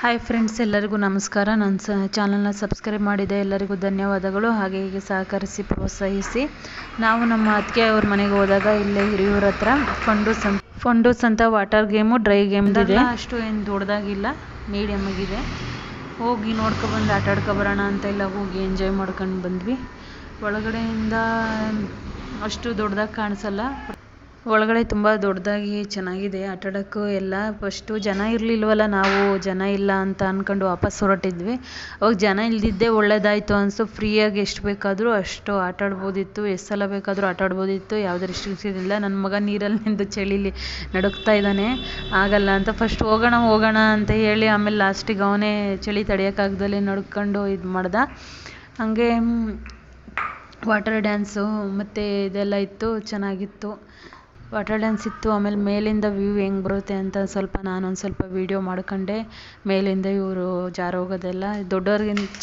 Hi friends, ಎಲ್ಲರಿಗೂ ನಮಸ್ಕಾರ. ನನ್ನ ಚಾನಲ್ನ ಸಬ್ಸ್ಕ್ರೈಬ್ ಮಾಡಿದೆ ಎಲ್ಲರಿಗೂ ಧನ್ಯವಾದಗಳು. ಹಾಗೆ ಹೀಗೆ ಸಹಕರಿಸಿ ಪ್ರೋತ್ಸಾಹಿಸಿ. ನಾವು ನಮ್ಮ ಅತ್ತಿಗೆ ಅವ್ರ ಮನೆಗೆ ಹೋದಾಗ ಇಲ್ಲೇ ಹಿರಿಯೂರ ಹತ್ರ ಫಂಡೂಸ್ ಅಂತ ವಾಟರ್ ಗೇಮು, ಡ್ರೈ ಗೇಮ್ ಇದೆ. ಅಷ್ಟು ಏನು ದೊಡ್ಡದಾಗಿಲ್ಲ, ಮೀಡಿಯಮ್ ಆಗಿದೆ. ಹೋಗಿ ನೋಡ್ಕೊಬಂದು ಆಟ ಆಡ್ಕೊಬರೋಣ ಅಂತ ಎಲ್ಲ ಹೋಗಿ ಎಂಜಾಯ್ ಮಾಡ್ಕೊಂಡು ಬಂದ್ವಿ. ಒಳಗಡೆಯಿಂದ ಅಷ್ಟು ದೊಡ್ಡದಾಗಿ ಕಾಣಿಸಲ್ಲ, ಒಳಗಡೆ ತುಂಬ ದೊಡ್ಡದಾಗಿ ಚೆನ್ನಾಗಿದೆ ಆಟ ಆಡೋಕ್ಕೂ ಎಲ್ಲ. ಫಸ್ಟು ಜನ ಇರಲಿಲ್ವಲ್ಲ, ನಾವು ಜನ ಇಲ್ಲ ಅಂತ ಅಂದ್ಕೊಂಡು ವಾಪಸ್ ಹೊರಟಿದ್ವಿ. ಅವಾಗ ಜನ ಇಲ್ದಿದ್ದೇ ಒಳ್ಳೇದಾಯಿತು ಅನಿಸ್ತು. ಫ್ರೀಯಾಗಿ ಎಷ್ಟು ಬೇಕಾದರೂ ಅಷ್ಟು ಆಟ ಆಡ್ಬೋದಿತ್ತು, ಎಷ್ಟು ಸಲ ಬೇಕಾದರೂ ಆಟ ಆಡ್ಬೋದಿತ್ತು. ಯಾವುದೇ ರಿಸ್ಟ್ರಿಕ್ಷನ್ ಇಲ್ಲ. ನನ್ನ ಮಗ ನೀರಲ್ಲಿ ನಿಂತು ಚಳಿಲಿ ನಡುಕ್ತಾ ಇದ್ದಾನೆ, ಆಗಲ್ಲ ಅಂತ ಫಸ್ಟ್ ಹೋಗೋಣ ಅಂತ ಹೇಳಿ, ಆಮೇಲೆ ಲಾಸ್ಟಿಗೆ ಅವನೇ ಚಳಿ ತಡೆಯೋಕ್ಕಾಗ್ದಲೇ ನಡ್ಕೊಂಡು ಇದು ಮಾಡ್ದ. ಹಾಗೆ ವಾಟರ್ ಡ್ಯಾನ್ಸು ಮತ್ತು ಇದೆಲ್ಲ ಇತ್ತು, ಚೆನ್ನಾಗಿತ್ತು. ವಾಟರ್ ಡ್ಯಾನ್ಸ್ ಇತ್ತು. ಆಮೇಲೆ ಮೇಲಿಂದ ವ್ಯೂ ಹೆಂಗೆ ಬರುತ್ತೆ ಅಂತ ನಾನೊಂದು ಸ್ವಲ್ಪ ವೀಡಿಯೋ ಮಾಡ್ಕೊಂಡೆ. ಮೇಲಿಂದ ಇವರು ಜಾರೋಗೋದೆಲ್ಲ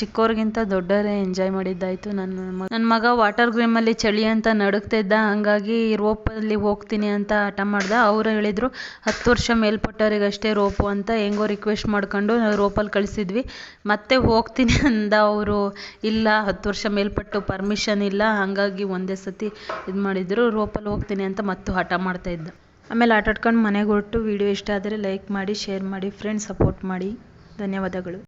ಚಿಕ್ಕವ್ರಿಗಿಂತ ದೊಡ್ಡವರೇ ಎಂಜಾಯ್ ಮಾಡಿದ್ದಾಯಿತು. ನನ್ನ ಮಗ ವಾಟರ್ ಗೇಮಲ್ಲಿ ಚಳಿ ಅಂತ ನಡುಕ್ತಾ ಇದ್ದ, ಹಾಗಾಗಿ ರೋಪಲ್ಲಿ ಹೋಗ್ತೀನಿ ಅಂತ ಹಠ ಮಾಡ್ದ. ಅವರು ಹೇಳಿದರು 10 ವರ್ಷ ಮೇಲ್ಪಟ್ಟವರಿಗಷ್ಟೇ ರೋಪು ಅಂತ. ಹೆಂಗೋ ರಿಕ್ವೆಸ್ಟ್ ಮಾಡ್ಕೊಂಡು ರೋಪಲ್ಲಿ ಕಳಿಸಿದ್ವಿ. ಮತ್ತೆ ಹೋಗ್ತೀನಿ ಅಂದ ಅವರು. ಇಲ್ಲ, 10 ವರ್ಷ ಮೇಲ್ಪಟ್ಟು ಪರ್ಮಿಷನ್ ಇಲ್ಲ, ಹಾಗಾಗಿ ಒಂದೇ ಸತಿ ಇದು ಮಾಡಿದ್ರು. ರೋಪಲ್ಲಿ ಹೋಗ್ತೀನಿ ಅಂತ ಮತ್ತು ಹಠ ಮಾಡ್ತಾ ಇದ್ದ. ಆಮೇಲೆ ಆಟ ಆಡ್ಕೊಂಡು ಮನೆಗೆ ಹೊರಟು. ವಿಡಿಯೋ ಇಷ್ಟ ಆದರೆ ಲೈಕ್ ಮಾಡಿ, ಶೇರ್ ಮಾಡಿ, ಫ್ರೆಂಡ್ಸ್ ಸಪೋರ್ಟ್ ಮಾಡಿ. ಧನ್ಯವಾದಗಳು.